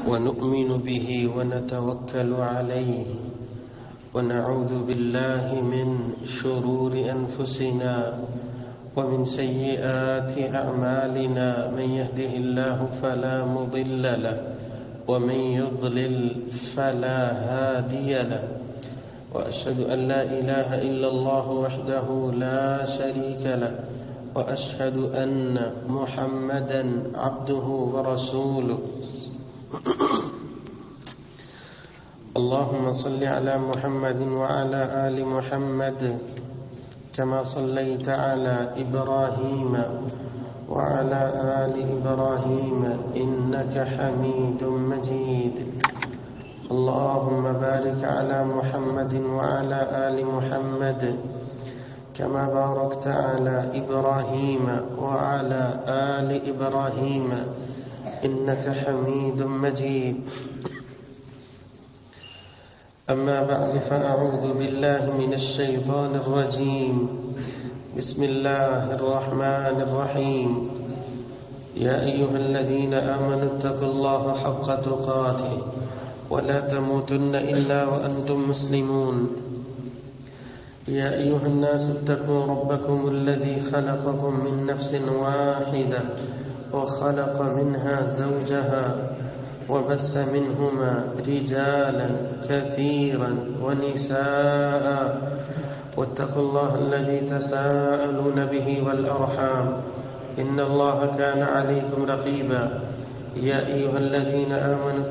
ونؤمن به ونتوكل عليه ونعوذ بالله من شرور أنفسنا ومن سيئات أعمالنا من يهده الله فلا مضل له ومن يضلل فلا هادي له وأشهد أن لا إله إلا الله وحده لا شريك له وأشهد أن محمدا عبده ورسوله اللهم صل على محمد وعلى آل محمد كما صليت على إبراهيم وعلى آل إبراهيم إنك حميد مجيد اللهم بارك على محمد وعلى آل محمد كما باركت على إبراهيم وعلى آل إبراهيم إنك حميد مجيد أما بعد فأعوذ بالله من الشيطان الرجيم بسم الله الرحمن الرحيم يا أيها الذين آمنوا اتقوا الله حق تقاته ولا تموتن إلا وأنتم مسلمون يا أيها الناس اتقوا ربكم الذي خلقكم من نفس واحدة وخلق منها زوجها وبث منهما رجالا كثيرا ونساء واتقوا الله الذي تساءلون به والأرحام إن الله كان عليكم رقيبا يا أيها الذين آمنوا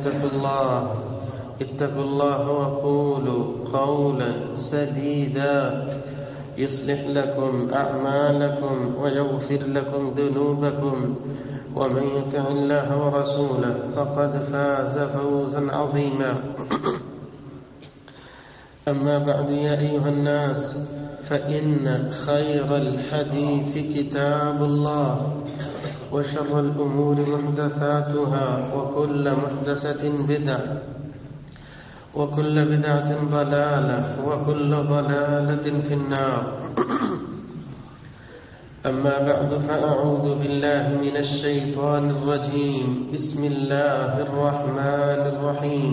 اتقوا الله وقولوا قولا سديدا يصلح لكم أعمالكم ويغفر لكم ذنوبكم ومن يطع الله ورسوله فقد فاز فوزا عظيما أما بعد يا أيها الناس فإن خير الحديث كتاب الله وشر الأمور محدثاتها وكل محدثة بدعة وكل بدعة ضلالة وكل ضلالة في النار أما بعد فأعوذ بالله من الشيطان الرجيم بسم الله الرحمن الرحيم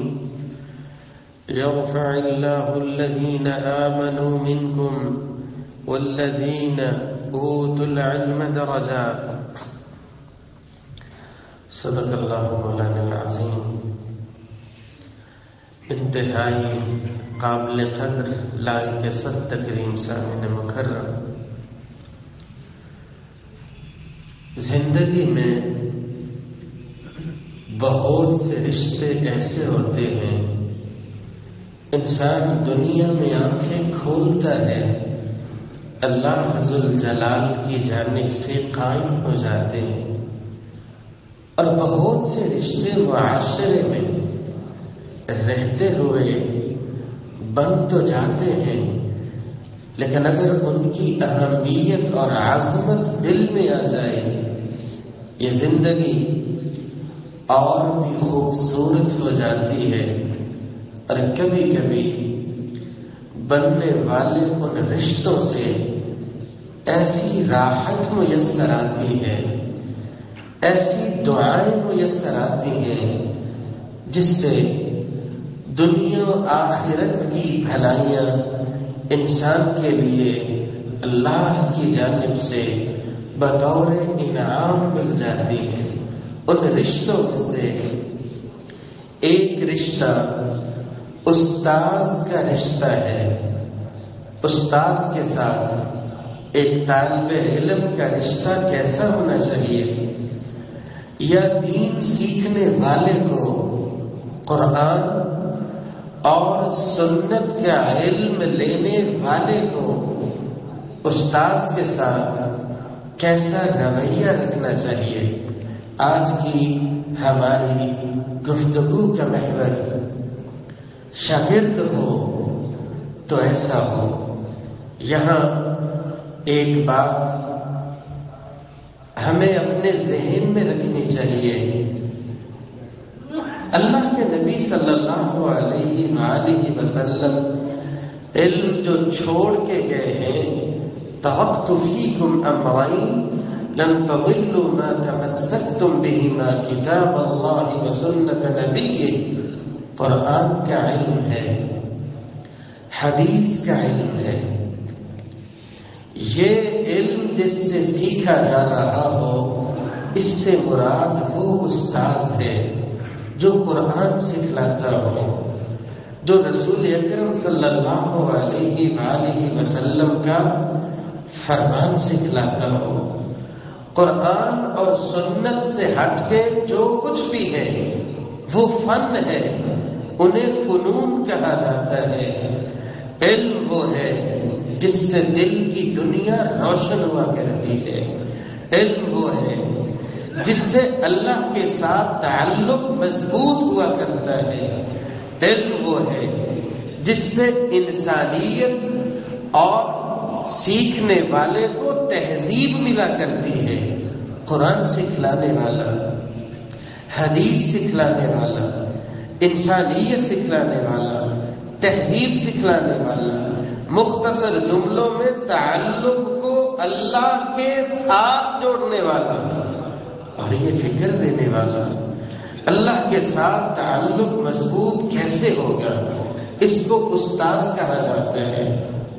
يرفع الله الذين آمنوا منكم والذين أوتوا العلم درجات صدق اللہ مولانا العظیم. انتہائی قابل قدر لائق صد تکریم سامعین مکرم، زندگی میں بہت سے رشتے ایسے ہوتے ہیں انسان دنیا میں آنکھیں کھولتا ہے اللہ ذوالجلال کی جانب سے قائم ہو جاتے ہیں، اور بہت سے رشتے معاشرے میں رہتے ہوئے بن تو جاتے ہیں، لیکن اگر ان کی اہمیت اور عظمت دل میں آ جائے یہ زندگی اور بھی خوبصورت ہو جاتی ہے. اور کبھی کبھی بننے والے ان رشتوں سے ایسی راحت میسر آتی ہے، ایسی دعائیں میسر آتی ہیں جس سے دنیا و آخرت کی بھلائیاں انسان کے لیے اللہ کی جانب سے بطور انعام مل جاتی ہے. ان رشتوں میں سے ایک رشتہ استاذ کا رشتہ ہے. استاذ کے ساتھ ایک طالب علم کا رشتہ کیسا ہونا چاہیے؟ یا دین سیکھنے والے کو قرآن اور سنت کا علم لینے والے کو استاذ کے ساتھ کیسا رویہ رکھنا چاہیے؟ آج کی ہماری گفتگو کا محور شاگرد ہو تو ایسا ہو. یہاں ایک بات ہمیں اپنے ذہن میں رکھنی چاہیے، اللہ کے نبی صلی اللہ علیہ وآلہ وسلم علم جو چھوڑ کے گئے ہیں، ترکت فیکم امرین لن تضلوا ما تمسكتم بهما کتاب اللہ وسنت نبیہ. قرآن کا علم ہے، حدیث کا علم ہے. یہ علم جس سے سیکھا جا رہا ہو، اس سے مراد وہ استاد ہے جو قرآن سکھلاتا ہو، جو رسول اکرم صلی اللہ علیہ وآلہ وسلم کا فرمان سکھلاتا ہو. قرآن اور سنت سے ہٹ کے جو کچھ بھی ہے وہ فن ہے، انہیں فنون کہا جاتا ہے. علم وہ ہے جس سے دل کی دنیا روشن ہوا کرتی ہے. علم وہ ہے جس سے اللہ کے ساتھ تعلق مضبوط ہوا کرتا ہے. علم وہ ہے جس سے انسانیت اور سیکھنے والے کو تہذیب ملا کرتی ہے. قرآن سکھلانے والا، حدیث سکھلانے والا، انسانیت سکھلانے والا، تہذیب سکھلانے والا، مختصر جملوں میں تعلق کو اللہ کے ساتھ جوڑنے والا اور یہ فکر دینے والا. اللہ کے ساتھ تعلق مضبوط کیسے ہوگا؟ اس کو استاذ کہا جاتا ہے.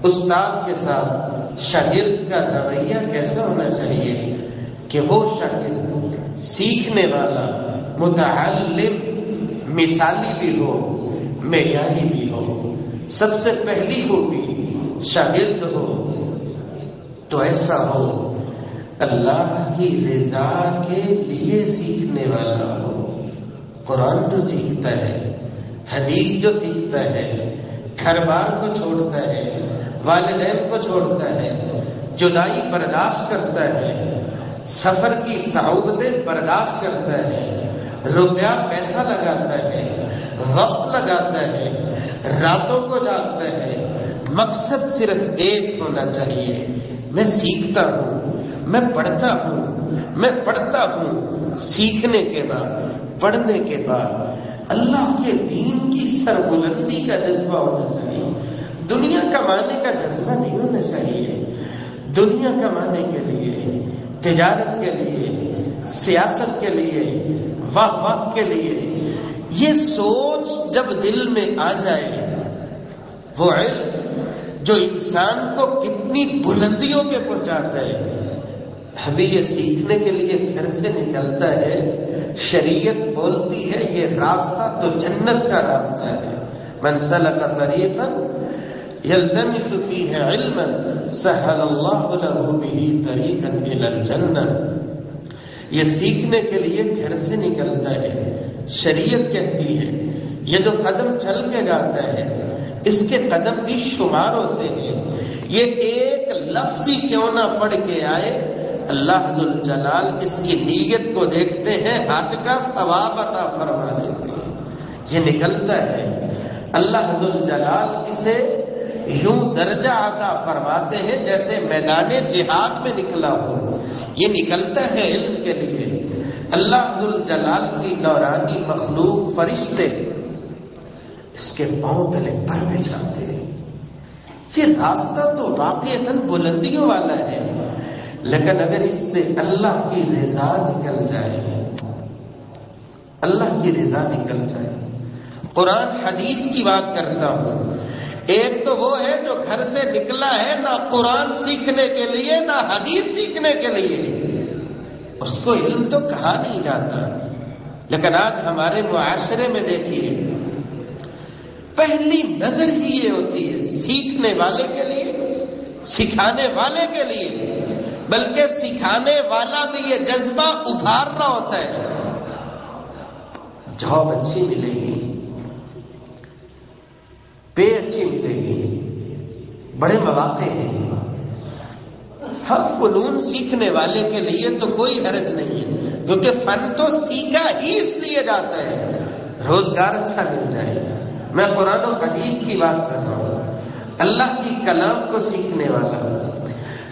استاد کے ساتھ شاگرد کا رویہ کیسا ہونا چاہیے کہ وہ شاگرد سیکھنے والا، متعلم، مثالی بھی ہو، معیاری بھی ہو. سب سے پہلی خوبی شاگرد ہو تو ایسا ہو اللہ کی رضا کے لیے سیکھنے والا ہو. قرآن جو سیکھتا ہے، حدیث جو سیکھتا ہے، گھر بار کو چھوڑتا ہے، والدین کو چھوڑتا ہے، جدائی برداشت کرتا ہے، سفر کی صعوبتیں برداشت کرتا ہے، روپیہ پیسہ لگاتا ہے، وقت لگاتا ہے، راتوں کو جاگتا ہے. مقصد صرف ایک ہونا چاہیے، میں سیکھتا ہوں، میں پڑھتا ہوں، میں پڑھتا ہوں. سیکھنے کے بعد، پڑھنے کے بعد اللہ کے دین کی سربلندی کا جذبہ ہونا چاہیے. دنیا کمانے کا جذبہ نہیں ہونا چاہیے. دنیا کمانے کے لیے، تجارت کے لیے، سیاست کے لیے، واہ واہ کے لیے یہ سوچ جب دل میں آ جائے، وہ علم جو انسان کو کتنی بلندیوں پہ پہنچاتا ہے. ابھی یہ سیکھنے کے لیے گھر سے نکلتا ہے، شریعت بولتی ہے یہ راستہ تو جنت کا راستہ ہے. من سلک طریقا یلتمس فیہ علما سہل اللہ لہ بہ طریقا الی الجنہ. یہ سیکھنے کے لیے گھر سے نکلتا ہے، شریعت کہتی ہے یہ جو قدم چل کے جاتا ہے اس کے قدم بھی شمار ہوتے ہیں. یہ ایک لفظ ہی کیوں نہ پڑھ کے آئے، اللہ ذوالجلال اس کی نیت کو دیکھتے ہیں، حج کا ثواب عطا فرما دیتے ہیں. یہ نکلتا ہے، اللہ ذوالجلال اسے یوں درجہ عطا فرماتے ہیں جیسے میدان جہاد میں نکلا ہو. یہ نکلتا ہے علم کے لیے. اللہ ذوالجلال کی نورانی مخلوق فرشتے اس کے پاؤں تلے پر بچھاتے ہیں. یہ راستہ تو واقعتاً بلندیوں والا ہے، لیکن اگر اس سے اللہ کی رضا نکل جائے، اللہ کی رضا نکل جائے. قرآن حدیث کی بات کرتا ہوں. ایک تو وہ ہے جو گھر سے نکلا ہے نہ قرآن سیکھنے کے لیے نہ حدیث سیکھنے کے لیے، اس کو علم تو کہا نہیں جاتا. لیکن آج ہمارے معاشرے میں دیکھیے، پہلی نظر ہی یہ ہوتی ہے سیکھنے والے کے لیے، سکھانے والے کے لیے، بلکہ سکھانے والا بھی یہ جذبہ ابھار رہا ہوتا ہے. جاب اچھی ملے گی، پے اچھی ملے گی، بڑے مواقع ہیں. ہر فنون سیکھنے والے کے لیے تو کوئی حرج نہیں ہے، کیونکہ فن تو سیکھا ہی اس لیے جاتا ہے روزگار اچھا مل جائے. میں قرآن و حدیث کی بات کر رہا ہوں. اللہ کی کلام کو سیکھنے والا،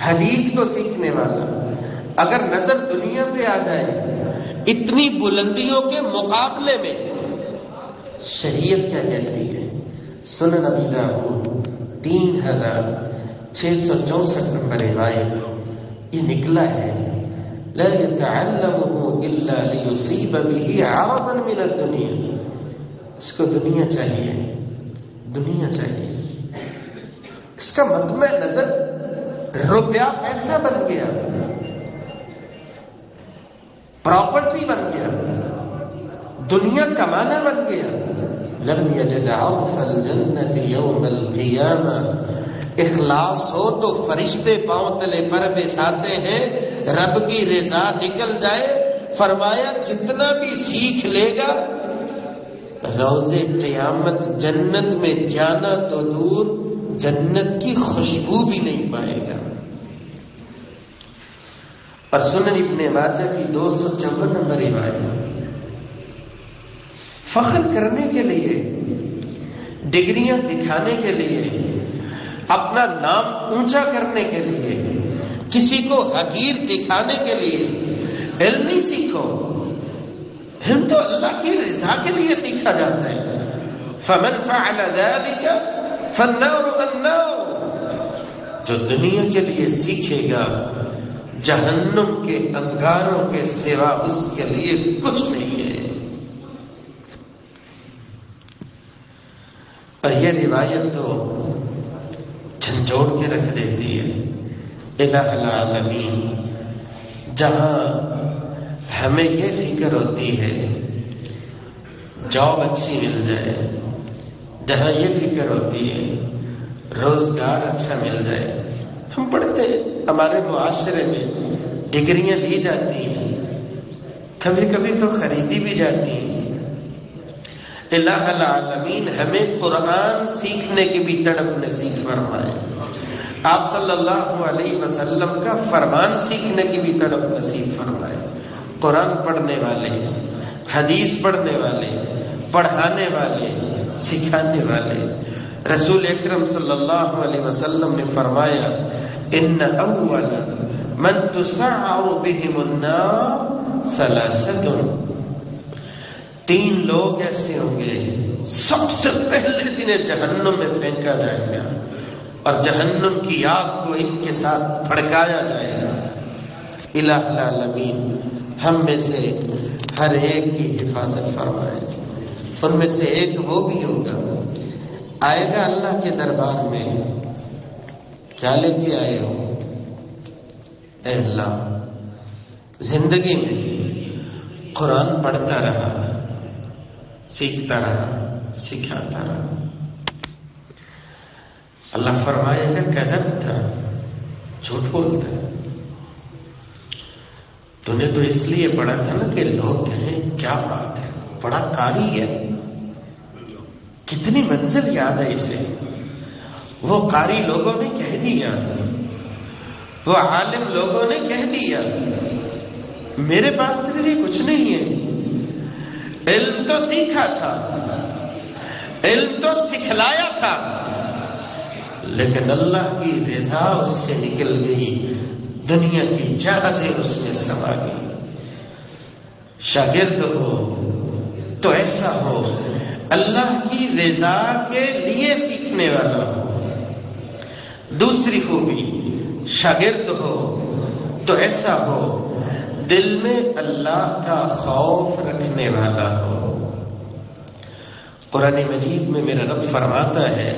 حدیث کو سیکھنے والا اگر نظر دنیا پہ آ جائے اتنی بلندیوں کے مقابلے میں، شریعت کیا کہتی ہے؟ سنن ابی داؤد 3664 نمبر روایت. یہ نکلا ہے لا يتعلمه الا ليصيب به عرضا من الدنيا. اس کو دنیا چاہیے، دنیا چاہیے. اس کا مطمع نظر روپیہ پیسہ بن گیا، پراپرٹی بن گیا، دنیا کمانا بن گیا. لم یجد عرف الجنت یوم القیامہ. اخلاص ہو تو فرشتے پاؤں تلے پر بچھاتے ہیں، رب کی رضا نکل جائے. فرمایا جتنا بھی سیکھ لے گا روز قیامت جنت میں جانا تو دور، جنت کی خوشبو بھی نہیں پائے گا. اور سنن ابن ماجہ کی 254 نمبر روایت، فخر کرنے کے لیے، ڈگریاں دکھانے کے لیے، اپنا نام اونچا کرنے کے لیے، کسی کو حقیر دکھانے کے لیے علم نہیں سیکھو. علم تو اللہ کی رضا کے لیے سیکھا جاتا ہے. فمن فعل ذلك فالنار النار. جو دنیا کے لیے سیکھے گا جہنم کے انگاروں کے سوا اس کے لیے کچھ نہیں ہے. اور یہ روایت تو جھنجھوڑ کے رکھ دیتی ہے. الہ العالمین، جہاں ہمیں یہ فکر ہوتی ہے جاب اچھی مل جائے، جہاں یہ فکر ہوتی ہے روزگار اچھا مل جائے. ہم پڑھتے ہمارے معاشرے میں ڈگریاں لی جاتی ہیں، کبھی کبھی تو خریدی بھی جاتی ہیں. الہ العالمین ہمیں قرآن سیکھنے کی بھی تڑپ نصیب فرمائے، آپ صلی اللہ علیہ وسلم کا فرمان سیکھنے کی بھی تڑپ نصیب فرمائے. قرآن پڑھنے والے، حدیث پڑھنے والے، پڑھانے والے، سکھانے والے. رسول اکرم صلی اللہ علیہ وسلم نے فرمایا ان اول من تسعر بهم النار ثلاثه. 3 لوگ ایسے ہوں گے سب سے پہلے جنہیں جہنم میں پھینکا جائے گا اور جہنم کی آگ کو ان کے ساتھ بھڑکایا جائے گا. الہ العالمین ہم میں سے ہر ایک کی حفاظت فرمائے. ان میں سے ایک وہ بھی ہوگا آئے گا اللہ کے دربار میں، کیا لے کے آئے ہو؟ اے اللہ، زندگی میں قرآن پڑھتا رہا، سیکھتا رہا، سکھاتا رہا. اللہ فرمائے گا کذب تھا، جھوٹ بولتا. تو نے تو اس لیے پڑھا تھا نا کہ لوگ کہیں کیا بات ہے، بڑا قاری ہے. کتنی منزل یاد ہے اسے. وہ قاری لوگوں نے کہہ دیا، وہ عالم لوگوں نے کہہ دیا میرے پاس تیرے لیے کچھ نہیں ہے. علم تو سیکھا تھا، علم تو سکھلایا تھا، لیکن اللہ کی رضا اس سے نکل گئی، دنیا کی چاہتیں اس میں سما گئی. شاگرد ہو تو ایسا ہو اللہ کی رضا کے لیے سیکھنے والا ہو. دوسری خوبی، شاگرد ہو تو ایسا ہو دل میں اللہ کا خوف رکھنے والا ہو. قرآن مجید میں میرا رب فرماتا ہے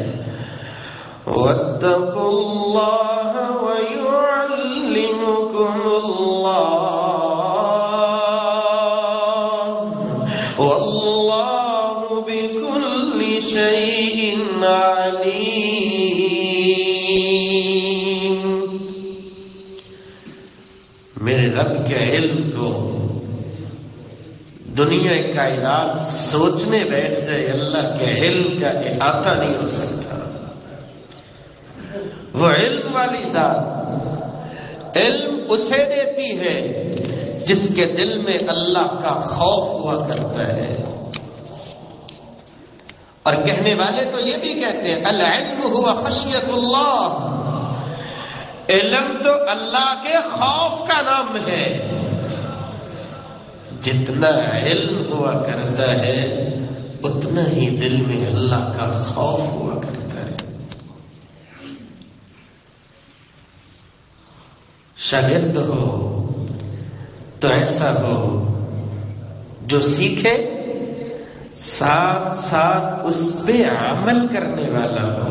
وَاتَّقُوا اللَّهَ وَيُعَلِّمُكُمُ اللَّهُ وَاللَّهُ بِكُلِّ شَيْءٍ عَلِيمٌ. میرے رب کے علم کو دنیا کائنات سوچنے بیٹھ جائے اللہ کے علم کا احاطہ نہیں ہو سکتا. وہ علم والی ذات علم اسے دیتی ہے جس کے دل میں اللہ کا خوف ہوا کرتا ہے. اور کہنے والے تو یہ بھی کہتے ہیں العلم ہوا خشیت اللہ. علم تو اللہ کے خوف کا نام ہے. جتنا علم ہوا کرتا ہے اتنا ہی دل میں اللہ کا خوف ہوا کرتا ہے. شاگرد ہو تو ایسا ہو جو سیکھے ساتھ ساتھ اس پہ عمل کرنے والا ہو۔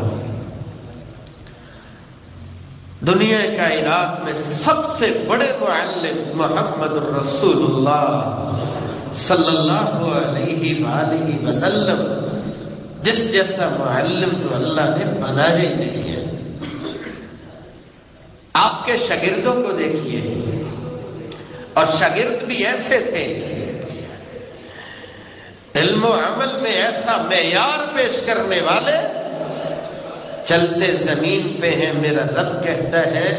دنیا کائنات میں سب سے بڑے معلم محمد الرسول اللہ صلی اللہ علیہ وآلہ وسلم، جس جیسا معلم تو اللہ نے بنایا ہی نہیں ہے۔ آپ کے شاگردوں کو دیکھیے، اور شاگرد بھی ایسے تھے، علم و عمل میں ایسا معیار پیش کرنے والے، چلتے زمین پہ ہیں۔ میرا رب کہتا ہے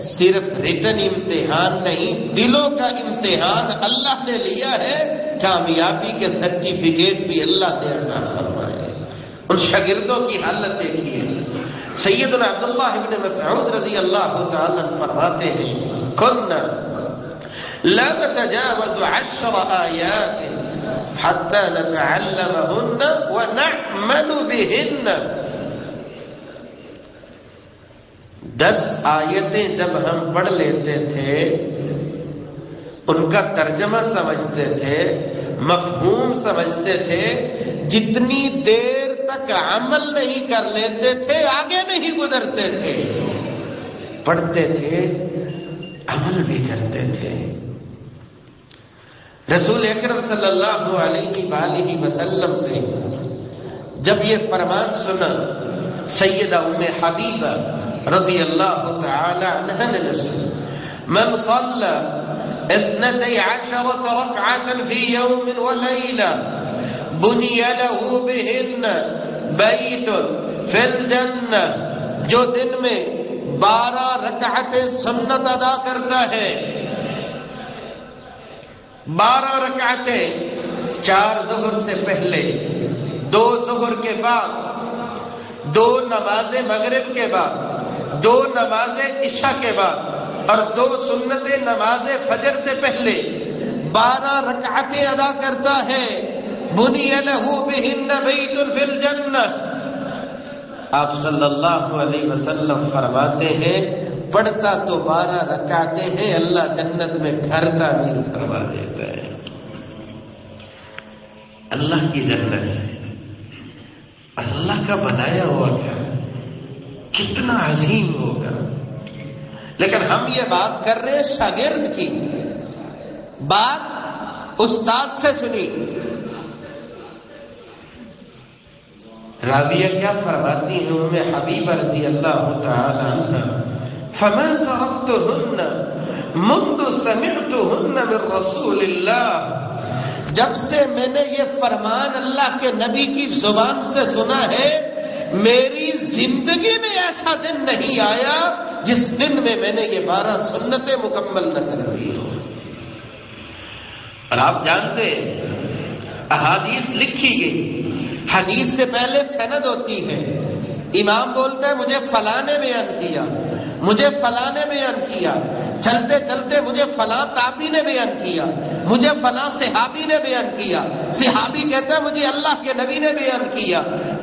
صرف ریٹن امتحان نہیں، دلوں کا امتحان اللہ نے لیا ہے، کامیابی کے سرٹیفکیٹ بھی اللہ نے عطا فرمائے۔ ان شاگردوں کی حالت دیکھیے۔ سیدنا عبداللہ ابن مسعود رضی اللہ تعالیٰ عنہ فرماتے ہیں كنا لا نتجاوز 10 آیات حتى نتعلمهن ونعمل بهن۔ 10 آیتیں جب ہم پڑھ لیتے تھے، ان کا ترجمہ سمجھتے تھے، مفہوم سمجھتے تھے، جتنی دیر تک عمل نہیں کر لیتے تھے آگے نہیں گزرتے تھے۔ پڑھتے تھے، عمل بھی کرتے تھے۔ رسول اکرم صلی اللہ علیہ وآلہ وسلم سے جب یہ فرمان سنا، سیدہ ام حبیبہ رضی اللہ تعالی عنہ نے من صلى 12 ركعة في يوم وليلة بني له بهن بيت في الجنة، جو دن میں 12 رکعتیں سنت ادا کرتا ہے، 12 رکعتیں، 4 ظہر سے پہلے، 2 ظہر کے بعد، 2 نماز مغرب کے بعد، 2 نماز عشاء کے بعد، اور 2 سنت نماز فجر سے پہلے 12 رکعتیں ادا کرتا ہے، بنی لہ بہن بیت فی الجنہ۔ آپ صلی اللہ علیہ وسلم فرماتے ہیں پڑھتا تو 12 رکعتیں ہیں، اللہ جنت میں گھر تعمیر فرما دیتا ہے۔ اللہ کی جنت ہے، اللہ کا بنایا ہوا گھر کتنا عظیم ہوگا۔ لیکن ہم یہ بات کر رہے ہیں شاگرد کی، بات استاد سے سنی۔ راویہ کیا فرماتی ہیں ام حبیبہ رضی اللہ تعالی عنہ، فما ترکتہن منذ سمعتہن من رسول اللہ، جب سے میں نے یہ فرمان اللہ کے نبی کی زبان سے سنا ہے، میری زندگی میں ایسا دن نہیں آیا جس دن میں نے یہ 12 سنتیں مکمل نہ کر دی ہو۔ اور آپ جانتے ہیں احادیث لکھی گئی، حدیث سے پہلے سند ہوتی ہے، امام بولتا ہے مجھے فلاں نے بیان کیا، مجھے فلاں نے بیان کیا، چلتے چلتے مجھے فلاں تابعی نے بیان کیا، مجھے فلاں صحابی نے بیان کیا، صحابی کہتا ہے مجھے اللہ کے نبی نے بیان کیا۔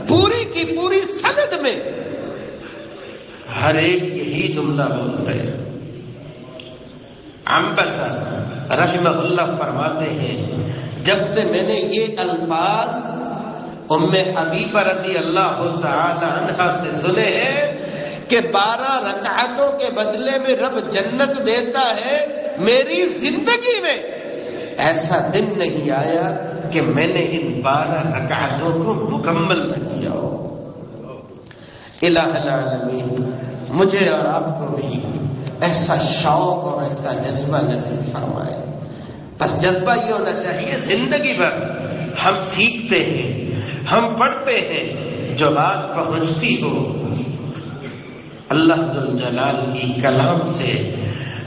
پوری کی پوری سند میں ہر ایک یہی جملہ بولتا ہے۔ عنبسہ رحمہ اللہ فرماتے ہیں جب سے میں نے یہ الفاظ ام حبیبہ رضی اللہ تعالی عنہا سے سنے ہیں کہ 12 رکعتوں کے بدلے میں رب جنت دیتا ہے، میری زندگی میں ایسا دن نہیں آیا کہ میں نے ان 12 رکعتوں کو مکمل نہ کیا ہو۔ الہ العالمین مجھے اور آپ کو بھی ایسا شوق اور ایسا جذبہ نصیب فرمائے۔ بس جذبہ یہ ہونا چاہیے زندگی بھر ہم سیکھتے ہیں، ہم پڑھتے ہیں، جو بات پہنچتی ہو اللہ ذوالجلال کی کلام سے،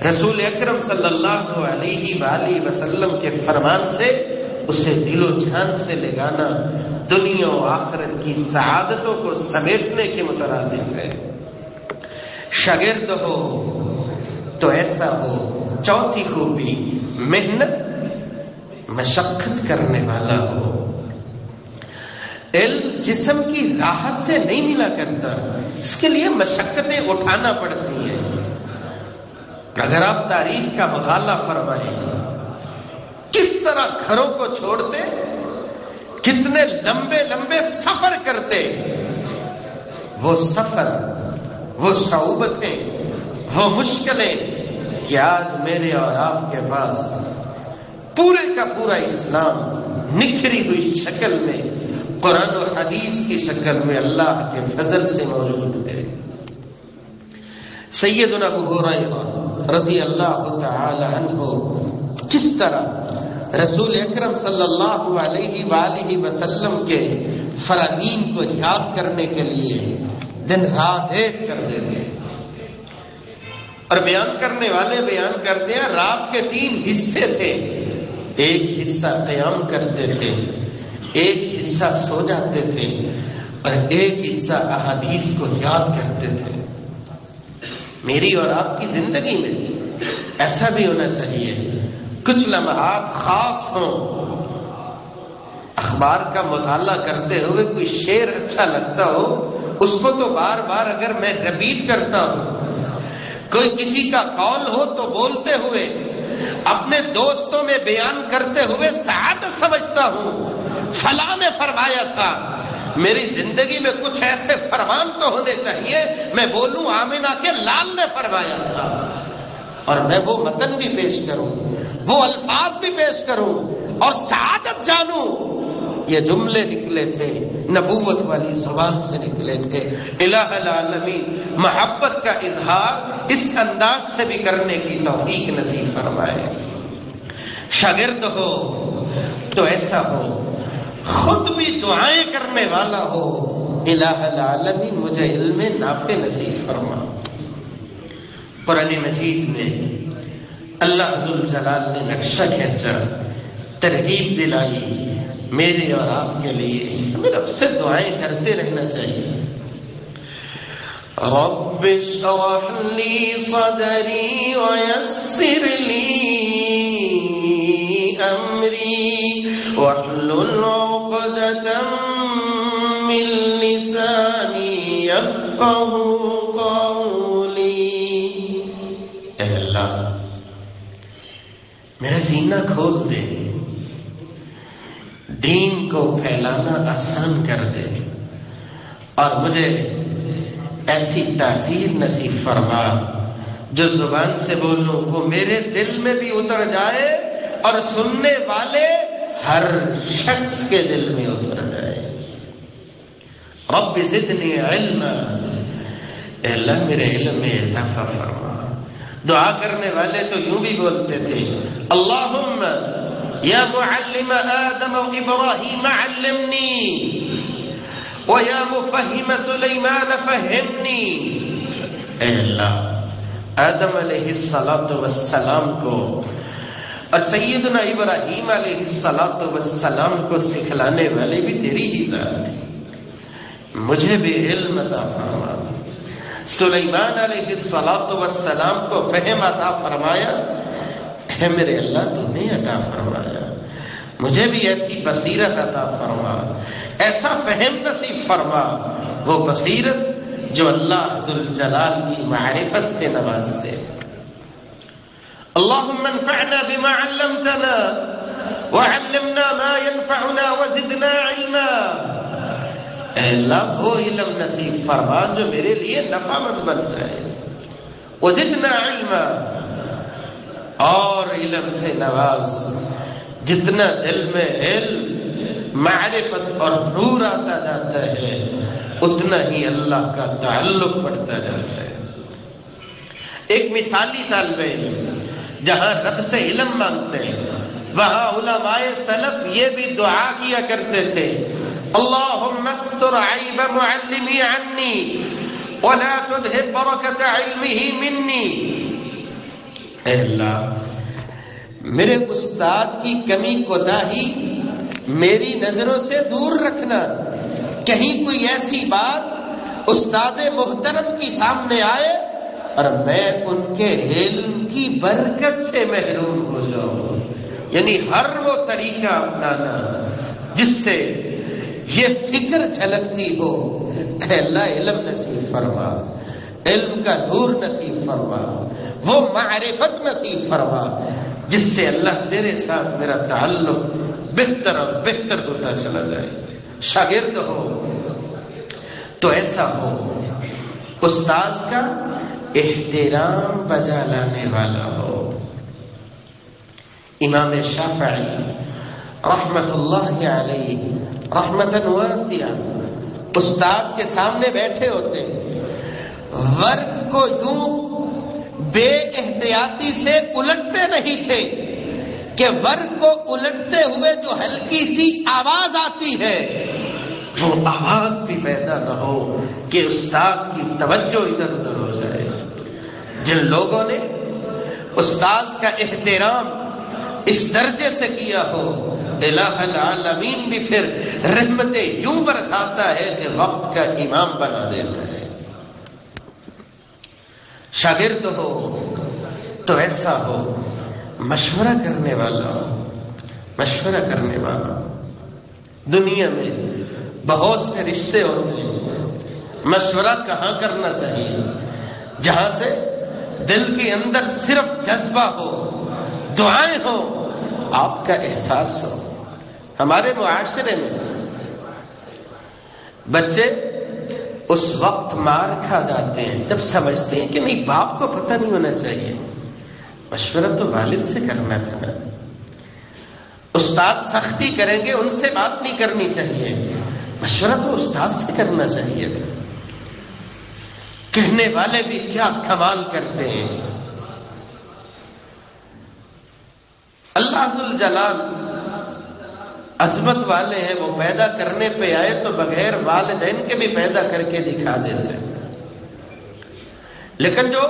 رسول اکرم صلی اللہ علیہ وآلہ وسلم کے فرمان سے، اسے دل و جان سے لگانا دنیا و آخرت کی سعادتوں کو سمیٹنے کے مترادف ہے۔ شاگرد ہو تو ایسا ہو۔ چوتھی خوبی محنت مشقت کرنے والا ہو۔ علم جسم کی راحت سے نہیں ملا کرتا، اس کے لیے مشقتیں اٹھانا پڑتی ہیں۔ اگر آپ تاریخ کا مطالعہ فرمائیں کس طرح گھروں کو چھوڑتے، کتنے لمبے لمبے سفر کرتے. وہ سفر، وہ صعوبتیں، وہ مشکلیں کہ آج میرے اور آپ کے پاس پورے کا پورا اسلام نکھری ہوئی شکل میں، قرآن و حدیث کی شکل میں اللہ کے فضل سے موجود ہے. سیدنا ابو ہریرہ رضی اللہ تعالی عنہ کس طرح رسول اکرم صلی اللہ علیہ وآلہ وسلم کے فرامین کو یاد کرنے کے لیے دن رات ایک کر دیتے. اور بیان کرنے والے بیان کرتے ہیں رات کے 3 حصے تھے. ایک حصہ قیام کرتے تھے، ایک حصہ سو جاتے تھے، اور ایک حصہ احادیث کو یاد کرتے تھے. میری اور آپ کی زندگی میں ایسا بھی ہونا چاہیے، کچھ لمحات خاص ہوں، اخبار کا مطالعہ کرتے ہوئے کوئی شعر اچھا لگتا ہو، اس کو تو بار بار اگر میں ریپیٹ کرتا ہوں، کوئی کسی کا قول ہو تو بولتے ہوئے اپنے دوستوں میں بیان کرتے ہوئے سعادت سمجھتا ہوں. فلاں نے فرمایا تھا. میری زندگی میں کچھ ایسے فرمان تو ہونے چاہیے میں بولوں آمینہ کے لال نے فرمایا تھا، اور میں وہ متن بھی پیش کروں، وہ الفاظ بھی پیش کروں اور سعادت جانوں. یہ جملے نکلے تھے، نبوت والی زبان سے نکلے تھے. الہ العالمین محبت کا اظہار اس انداز سے بھی کرنے کی توفیق نصیب فرمائے. شاگرد ہو تو ایسا ہو، خود بھی دعائیں کرنے والا ہو. الہ العالمین مجھے علم نافع نصیب فرما. قرآن مجید میں اللہ ذوالجلال نے نقشہ کھینچا، ترغیب دلائی میرے اور آپ کے لیے. ہمیں رب سے دعائیں کرتے رہنا چاہیے. رب اشرح لی صدری ویسر لی امری واحلل عقدۃ من لسانی یفقهوا قولی. اے اللہ میرا سینہ کھول دے، دین کو پھیلانا آسان کر دے، اور مجھے ایسی تاثیر نصیب فرما جو زبان سے بولوں وہ میرے دل میں بھی اتر جائے اور سننے والے ہر شخص کے دل میں اتر جائے. رب زدنی علما، اے اللہ میرے علم میں اضافہ فرما. دعا کرنے والے تو یوں بھی بولتے تھے، اللہم یا معلم آدم و ابراہیم علمنی وَيَا مُفَهِّمَ سُلَيْمَانَ فَهِّمْنِي. اے اللہ آدم علیہ السلام کو اور سیدنا ابراہیم علیہ السلام کو سکھلانے والے بھی تیری ہی ذات تھی، مجھے بھی علم عطا فرما. سلیمان علیہ السلام کو فہم عطا فرمایا، اے میرے اللہ تو نے عطا فرمایا، مجھے بھی ایسی بصیرت عطا فرما، ایسا فہم نصیب فرما، وہ بصیرت جو اللہ ذوالجلال کی معرفت سے نوازتے. اللہم انفعنا بما علمتنا وعلمنا ما ينفعنا وزدنا علما. اے اللہ وہ علم نصیب فرما جو میرے لیے نفع مند بن جائے، وزدنا علما، اور علم سے نواز. جتنا دل میں علم، معرفت اور نور آتا جاتا ہے اتنا ہی اللہ کا تعلق بڑھتا جاتا ہے. ایک مثالی طالب علم جہاں رب سے علم مانگتے ہیں وہاں علماء سلف یہ بھی دعا کیا کرتے تھے، اللہم استر عیب معلمی عنی ولا تذہب برکت علمہ منی. اے اللہ میرے استاد کی کمی کوتاہی میری نظروں سے دور رکھنا. کہیں کوئی ایسی بات استاد محترم کی سامنے آئے اور میں ان کے علم کی برکت سے محروم ہو جاؤں. یعنی ہر وہ طریقہ اپنانا جس سے یہ فکر جھلکتی ہو، اے اللہ علم نصیب فرما، علم کا نور نصیب فرما، وہ معرفت نصیب فرما جس سے اللہ تیرے ساتھ میرا تعلق بہتر اور بہتر ہوتا چلا جائے۔ شاگرد ہو تو ایسا ہو، استاد کا احترام بجا لانے والا ہو۔ امام شافعی رحمت اللہ علیہ رحمتاً واسعہ استاد کے سامنے بیٹھے ہوتے، ورق کو یوں بے احتیاطی سے الٹتے نہیں تھے کہ ورق کو الٹتے ہوئے جو ہلکی سی آواز آتی ہے وہ آواز بھی پیدا نہ ہو کہ استاد کی توجہ ادھر ادھر ہو جائے۔ جن لوگوں نے استاد کا احترام اس درجے سے کیا ہو، الہ العالمین بھی پھر رحمتیں یوں برساتا ہے کہ وقت کا امام بنا دیتا ہے۔ شاگرد ہو تو ایسا ہو، مشورہ کرنے والا ہو، مشورہ کرنے والا۔ دنیا میں بہت سے رشتے ہوتے ہیں، مشورہ کہاں کرنا چاہیے؟ جہاں سے دل کے اندر صرف جذبہ ہو، دعائیں ہو، آپ کا احساس ہو۔ ہمارے معاشرے میں بچے اس وقت مار کھا جاتے ہیں جب سمجھتے ہیں کہ نہیں، باپ کو پتہ نہیں ہونا چاہیے، مشورہ تو والد سے کرنا تھا نا۔ استاد سختی کریں گے، ان سے بات نہیں کرنی چاہیے، مشورہ تو استاد سے کرنا چاہیے تھا۔ کہنے والے بھی کیا کمال کرتے ہیں۔ اللہ ذوالجلال عظمت والے ہیں، وہ پیدا کرنے پہ آئے تو بغیر والدین کے بھی پیدا کر کے دکھا دیتے ہیں، لیکن جو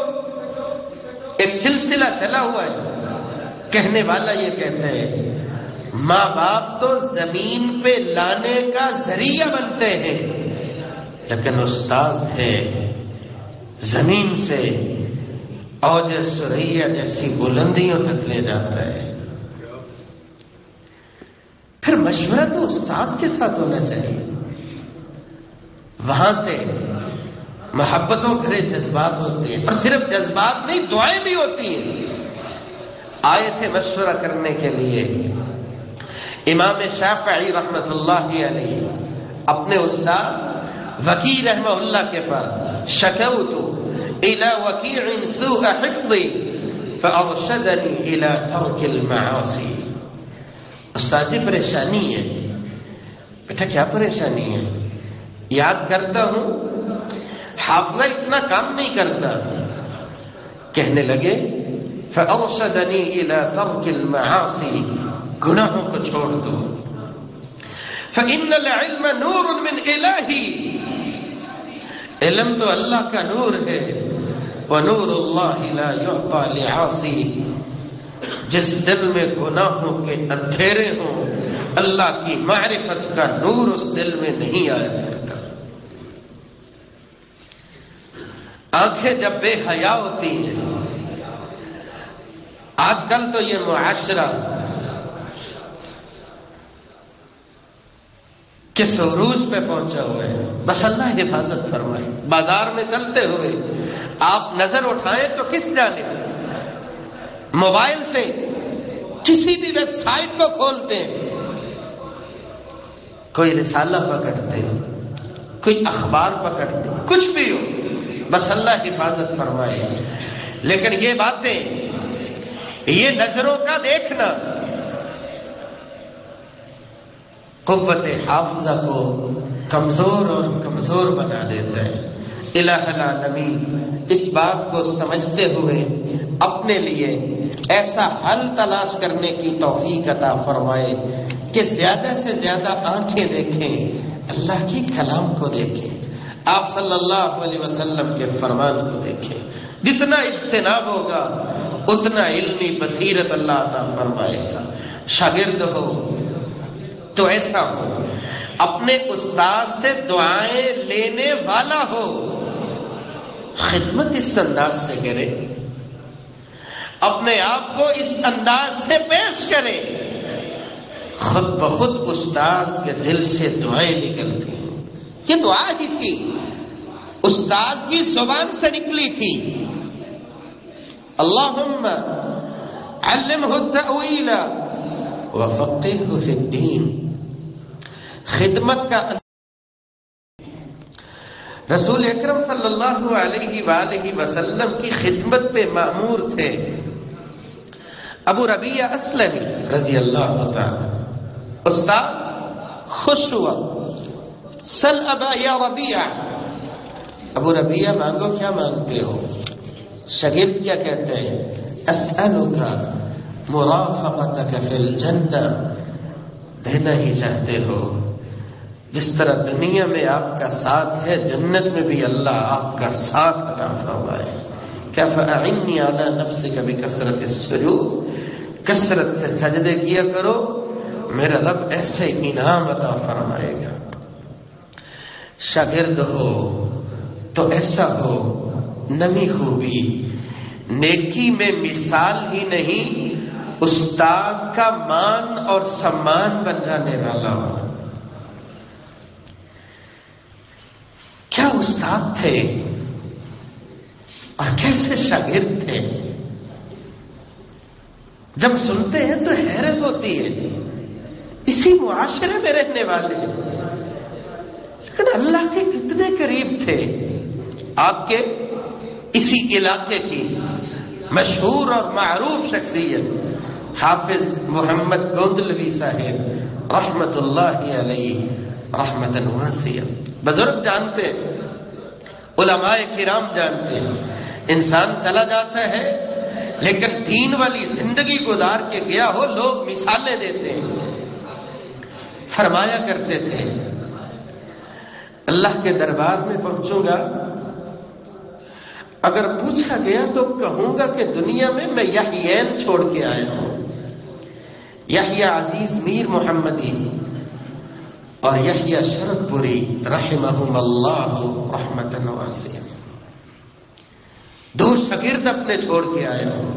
ایک سلسلہ چلا ہوا ہے، کہنے والا یہ کہتے ہیں ماں باپ تو زمین پہ لانے کا ذریعہ بنتے ہیں، لیکن استاد ہے زمین سے اوج سریا جیسی بلندیوں تک لے جاتا ہے۔ پھر مشورہ تو استاد کے ساتھ ہونا چاہیے، وہاں سے محبتوں بھرے جذبات ہوتے ہیں، اور صرف جذبات نہیں، دعائیں بھی ہوتی ہیں۔ آئے تھے مشورہ کرنے کے لیے امام شافعی رحمت اللہ علیہ اپنے استاد وکیع رحمہ اللہ کے پاس، شکوت الى وکیع سوء حفظی فارشدنی الى ترک المعاصی۔ استاد جی پریشانی ہے۔ بیٹا کیا پریشانی ہے؟ یاد کرتا ہوں، حافظہ اتنا کام نہیں کرتا۔ کہنے لگے فارشدنی الی ترک المعاصی، گناہوں کو چھوڑ دو۔ فإن العلم نور من الہی، علم تو اللہ کا نور ہے، ونور اللہ لا یعطى لعاصی۔ جس دل میں گناہوں کے اندھیرے ہوں، اللہ کی معرفت کا نور اس دل میں نہیں آیا کرتا۔ آنکھیں جب بے حیا ہوتی ہیں، آج کل تو یہ معاشرہ کس عروج پہ پہنچا ہوا ہے، بس اللہ حفاظت فرمائے۔ بازار میں چلتے ہوئے آپ نظر اٹھائیں تو کس جانب موبائل سے کسی بھی ویب سائٹ کو کھولتے ہیں، کوئی رسالہ پکڑتے ہیں، کوئی اخبار پکڑتے ہیں، کچھ بھی ہو، بس اللہ حفاظت فرمائے۔ لیکن یہ باتیں، یہ نظروں کا دیکھنا قوت حافظہ کو کمزور اور کمزور بنا دیتا ہے۔ الہ العالمین اس بات کو سمجھتے ہوئے اپنے لیے ایسا حل تلاش کرنے کی توفیق عطا فرمائے کہ زیادہ سے زیادہ آنکھیں دیکھیں، اللہ کی کلام کو دیکھیں، آپ صلی اللہ علیہ وسلم کے فرمان کو دیکھیں۔ جتنا اجتناب ہوگا اتنا علمی بصیرت اللہ عطا فرمائے گا۔ شاگرد ہو تو ایسا ہو، اپنے استاد سے دعائیں لینے والا ہو، خدمت اس انداز سے کرے، اپنے آپ کو اس انداز سے پیش کرے، خود بخود استاد کے دل سے دعائیں نکلتی ہیں۔ یہ دعا ہی تھی، استاد کی زبان سے نکلی تھی۔ اللہم علمہ التأویل وفقہہ فی الدین. خدمت کا رسول اکرم صلی اللہ علیہ وآلہ وسلم کی خدمت پہ مأمور تھے ابو ربیعہ اسلمی رضی اللہ تعالی. استاد خوش ہوا. سل ابا یا ربیعہ، ابو ربیعہ مانگو، کیا مانگتے ہو؟ شاگرد کیا کہتے ہیں؟ اسألک مرافقتک فی الجنہ. دینا ہی چاہتے ہو جس طرح دنیا میں آپ کا ساتھ ہے، جنت میں بھی اللہ آپ کا ساتھ عطا فرمائے. کیا فأعنی علی نفسک بکثرت السجود، کثرت سے سجدے کیا کرو، میرا رب ایسے انعام عطا فرمائے گا. شاگرد ہو تو ایسا ہو، نمی خوبی نیکی میں مثال ہی نہیں، استاد کا مان اور سمان بن جانے والا ہو. کیا استاد تھے اور کیسے شاگرد تھے؟ جب سنتے ہیں تو حیرت ہوتی ہے. اسی معاشرے میں رہنے والے لیکن اللہ کے کتنے قریب تھے. آپ کے اسی علاقے کی مشہور اور معروف شخصیت حافظ محمد گوندلوی صاحب رحمت اللہ علیہ رحمتاً واسعہ. بزرگ جانتے، علماء کرام جانتے، انسان چلا جاتا ہے لیکن دین والی زندگی گزار کے گیا ہو، لوگ مثالیں دیتے ہیں. فرمایا کرتے تھے اللہ کے دربار میں پہنچوں گا، اگر پوچھا گیا تو کہوں گا کہ دنیا میں میں یحیین چھوڑ کے آیا ہوں، یحییٰ عزیز میر محمدی اور یحییٰ شرط پوری رحمہم اللہ رحمتاً واسعہ. دو شاگرد اپنے چھوڑ کے آئے ہوں.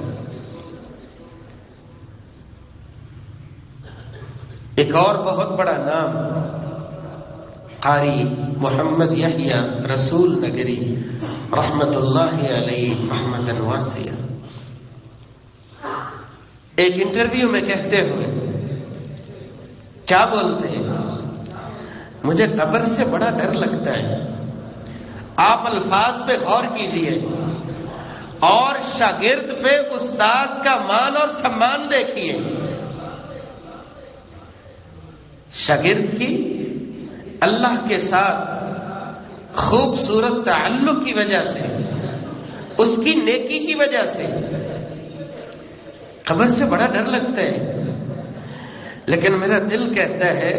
ایک اور بہت بڑا نام قاری محمد یحییٰ رسول نگری رحمت اللہ علیہ رحمتاً واسعہ. ایک انٹرویو میں کہتے ہوئے کیا بولتے ہیں؟ مجھے قبر سے بڑا ڈر لگتا ہے. آپ الفاظ پہ غور کیجئے اور شاگرد پہ استاد کا مان اور سمان دیکھیے. شاگرد کی اللہ کے ساتھ خوبصورت تعلق کی وجہ سے، اس کی نیکی کی وجہ سے قبر سے بڑا ڈر لگتا ہے. لیکن میرا دل کہتا ہے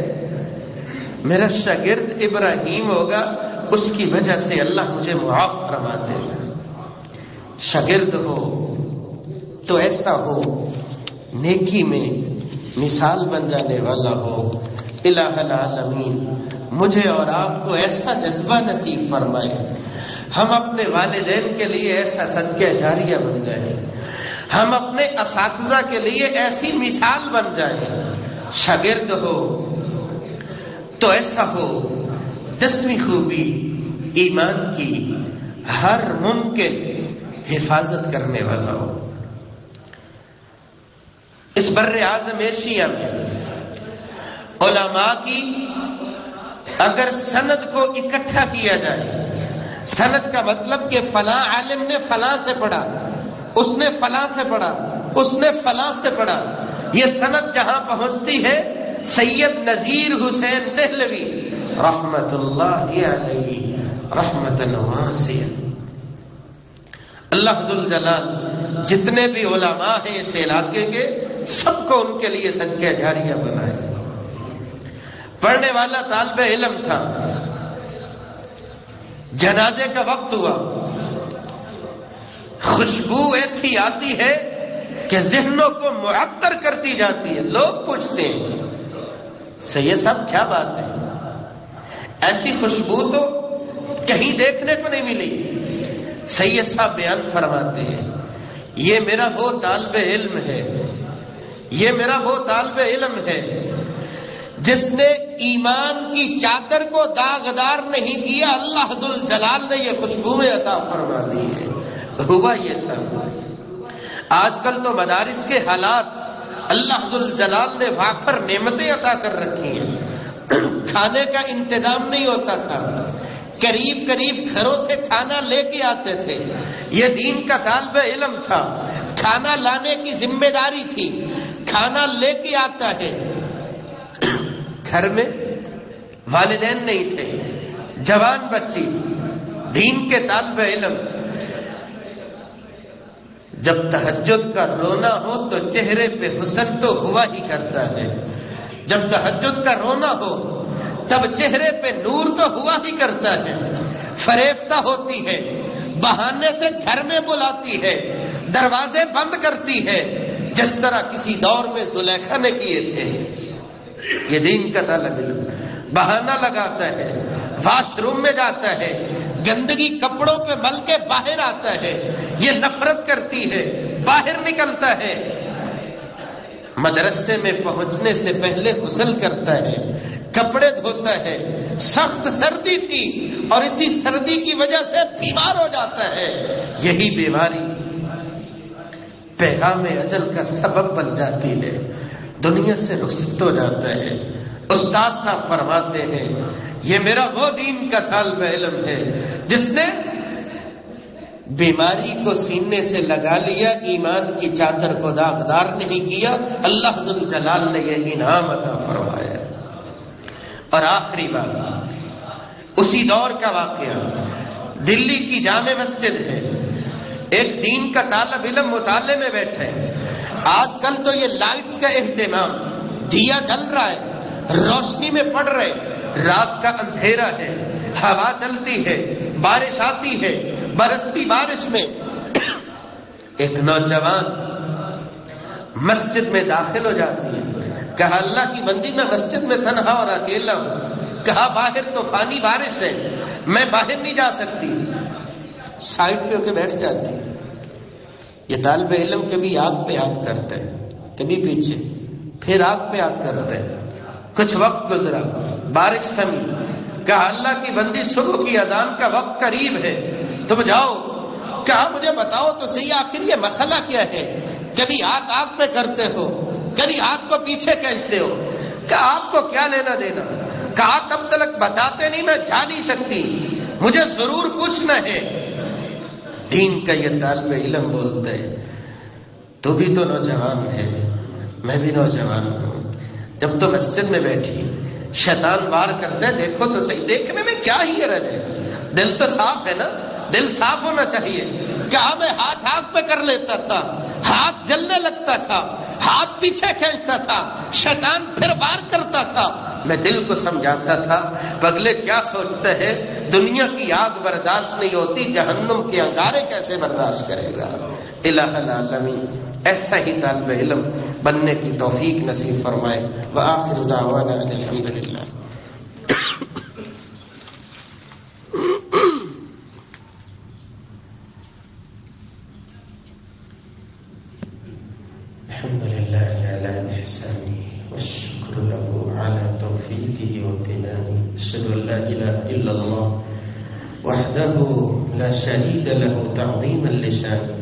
میرا شاگرد ابراہیم ہوگا، اس کی وجہ سے اللہ مجھے معاف فرماتے ہیں. شاگرد ہو تو ایسا ہو، نیکی میں مثال بن جانے والا ہو. الہ العالمین مجھے اور آپ کو ایسا جذبہ نصیب فرمائے، ہم اپنے والدین کے لیے ایسا صدقہ جاریہ بن جائیں، ہم اپنے اساتذہ کے لیے ایسی مثال بن جائیں. شاگرد ہو تو ایسا ہو، 10ویں خوبی ایمان کی ہر ممکن حفاظت کرنے والا ہو. اس بر اعظم ایشیا میں علماء کی اگر سند کو اکٹھا کیا جائے، سند کا مطلب کہ فلاں عالم نے فلاں سے پڑھا، اس نے فلاں سے پڑھا، اس نے فلاں سے پڑھا، یہ سند جہاں پہنچتی ہے سید نذیر حسین دہلوی رحمت اللہ علیہ رحمتاً واسعہ. اللہ ذوالجلال جتنے بھی علماء ہیں اس علاقے کے، سب کو ان کے لیے صدقہ جاریہ بنائے. پڑھنے والا طالب علم تھا، جنازے کا وقت ہوا، خوشبو ایسی آتی ہے کہ ذہنوں کو معطر کرتی جاتی ہے. لوگ پوچھتے ہیں سید صاحب کیا بات ہے؟ ایسی خوشبو تو کہیں دیکھنے کو نہیں ملی. سید صاحب بیان فرماتے ہیں یہ میرا وہ طالب علم ہے، یہ میرا وہ طالب علم ہے جس نے ایمان کی چادر کو داغدار نہیں کیا، اللہ ذوالجلال نے یہ خوشبوئیں عطا فرما دی ہے. ہوا یہ تھا آج کل تو مدارس کے حالات، اللہ ذوالجلال نے وافر نعمتیں عطا کر رکھی ہیں، کھانے کا انتظام نہیں ہوتا تھا، قریب گھروں سے کھانا لے کے آتے تھے، یہ دین کا طالب علم تھا، کھانا لانے کی ذمہ داری تھی، کھانا لے کے آتا ہے، گھر میں والدین نہیں تھے، جوان بچی دین کے طالب علم، جب تہجد کا رونا ہو تو چہرے پہ حسن تو ہوا ہی کرتا ہے، جب تہجد کا رونا ہو تب چہرے پہ نور تو ہوا ہی کرتا ہے، فریفتہ ہوتی ہے، بہانے سے گھر میں بلاتی ہے، دروازے بند کرتی ہے، جس طرح کسی دور میں زلیخا نے کیے تھے۔ یہ دین کا طالب علم بہانہ لگاتا ہے، واش روم میں جاتا ہے، گندگی کپڑوں پہ مل کے باہر آتا ہے، یہ نفرت کرتی ہے، باہر نکلتا ہے، مدرسے میں پہنچنے سے پہلے غسل کرتا ہے، کپڑے دھوتا ہے، سخت سردی تھی اور اسی سردی کی وجہ سے بیمار ہو جاتا ہے، یہی بیماری پیغام اجل کا سبب بن جاتی ہے، دنیا سے رخصت ہو جاتا ہے۔ استاد صاحب فرماتے ہیں یہ میرا وہ دین کا طالب علم ہے جس نے بیماری کو سینے سے لگا لیا، ایمان کی چادر کو داغدار نہیں کیا، اللہ ذوالجلال نے یہ انعام عطا فرمایا۔ اور آخری بات، اسی دور کا واقعہ، دلی کی جامع مسجد ہے، ایک دین کا طالب علم مطالعے میں بیٹھے، آج کل تو یہ لائٹس کا اہتمام، دیا جل رہا ہے، روشنی میں پڑھ رہے، رات کا اندھیرا ہے، ہوا چلتی ہے، بارش آتی ہے، برستی بارش میں ایک نوجوان مسجد میں داخل ہو جاتی ہے، کہا اللہ کی بندی میں مسجد میں تنہا اور اکیلا ہوں، کہا باہر طوفانی بارش ہے، میں باہر نہیں جا سکتی، سائڈ پہ ہو کے بیٹھ جاتی۔ یہ طالب علم کبھی آگ پہ یاد کرتا ہے، کبھی پیچھے، پھر آگ پہ یاد کرتا ہے، کچھ وقت گزرا، بارش تھمی، کہا اللہ کی بندی صبح کی اذان کا وقت قریب ہے، تم جاؤ، کہا مجھے بتاؤ تو صحیح آخر یہ مسئلہ کیا ہے، کبھی ہاتھ آگ پہ کرتے ہو، کبھی ہاتھ کو پیچھے کھینچتے ہو، کہا آپ کو کیا لینا دینا، کہا تب تک بتاتے نہیں میں جا نہیں سکتی، مجھے ضرور پوچھنا ہے۔ دین کا یہ طالب علم بولتا ہے تو بھی تو نوجوان ہے، میں بھی نوجوان ہوں، جب تو مسجد میں بیٹھی شیطان وار کرتا ہے، دیکھو تو صحیح، دیکھنے میں کیا ہی حرج ہے، دل تو صاف ہے نا، دل صاف ہونا چاہیے۔ کہا میں ہاتھ پہ کر لیتا تھا، ہاتھ جلنے لگتا تھا، ہاتھ پیچھے کھینچتا تھا، شیطان پھر وار کرتا تھا، میں دل کو سمجھاتا تھا بگلے کیا سوچتا ہے، دنیا کی آگ برداشت نہیں ہوتی، جہنم کے انگارے کیسے برداشت کرے گا۔ الہ العالمین ایسا ہی طالب علم بننے کی توفیق نصیب فرمائے۔ وآخر دعوانا ان الحمدللہ۔ الحمد لله على إحسانه والشكر له على توفيقه وامتنانه، أشهد أن لا إله إلا الله وحده لا شريك له تعظيما لشانه،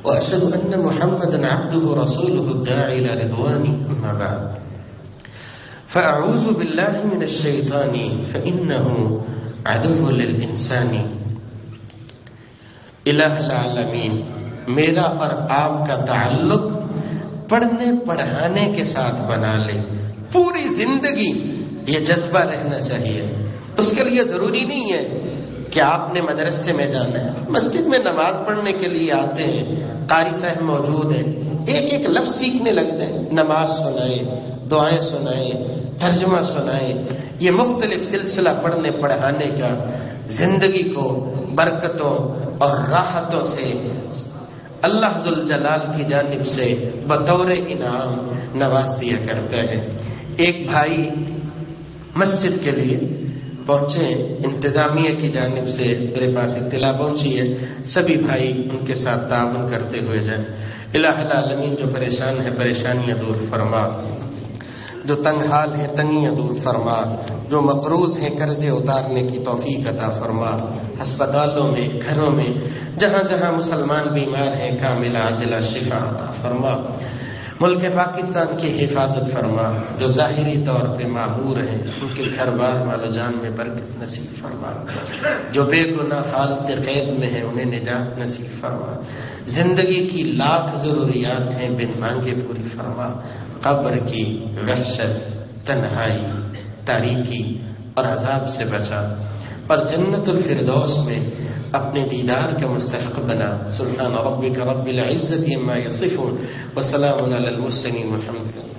وأشهد أن محمدا عبده ورسوله الداعي إلى رضوانه، أما بعد فأعوذ بالله من الشيطان فإنه عدو للإنسان۔ الہ العالمین میرا اور آپ کا تعلق پڑھنے پڑھانے کے ساتھ بنا لے، پوری زندگی یہ جذبہ رہنا چاہیے۔ اس کے لیے ضروری نہیں ہے کہ آپ نے مدرسے میں جانا ہے، مسجد میں نماز پڑھنے کے لیے آتے ہیں، قاری صاحب موجود ہیں، ایک ایک لفظ سیکھنے لگ جائیں، نماز سنائے، دعائیں سنائے، ترجمہ سنائے، یہ مختلف سلسلہ پڑھنے پڑھانے کا زندگی کو برکتوں اور راحتوں سے اللہ ذوالجلال کی جانب سے بطور انعام نواز دیا کرتا ہے۔ ایک بھائی مسجد کے لیے پہنچے، انتظامیہ کی جانب سے میرے پاس اطلاع پہنچی ہے، سبھی بھائی ان کے ساتھ تعاون کرتے ہوئے جائیں۔ الہ العالمین جو پریشان ہے پریشانیاں دور فرما، جو تنگ حال ہیں تنگیاں دور فرما، جو مقروض ہیں قرضے اتارنے کی توفیق عطا فرما، ہسپتالوں میں، گھروں میں، جہاں جہاں مسلمان بیمار ہیں کاملہ عاجلہ شفا عطا فرما، ملک پاکستان کی حفاظت فرما، جو ظاہری طور پہ معمور ہیں ان کے گھر بار مال و جان میں برکت نصیب فرما، جو بے گناہ حالت قید میں ہیں انہیں نجات نصیب فرما، زندگی کی لاکھ ضروریات ہیں بن مانگے پوری فرما، قبر کی وحشت، تنہائی، تاریکی اور عذاب سے بچا، اور جنت الفردوس میں اپنے دیدار کا مستحق بنا۔ سبحان ربک رب العزت عما یصفون وسلام علی المرسلین والحمد للہ۔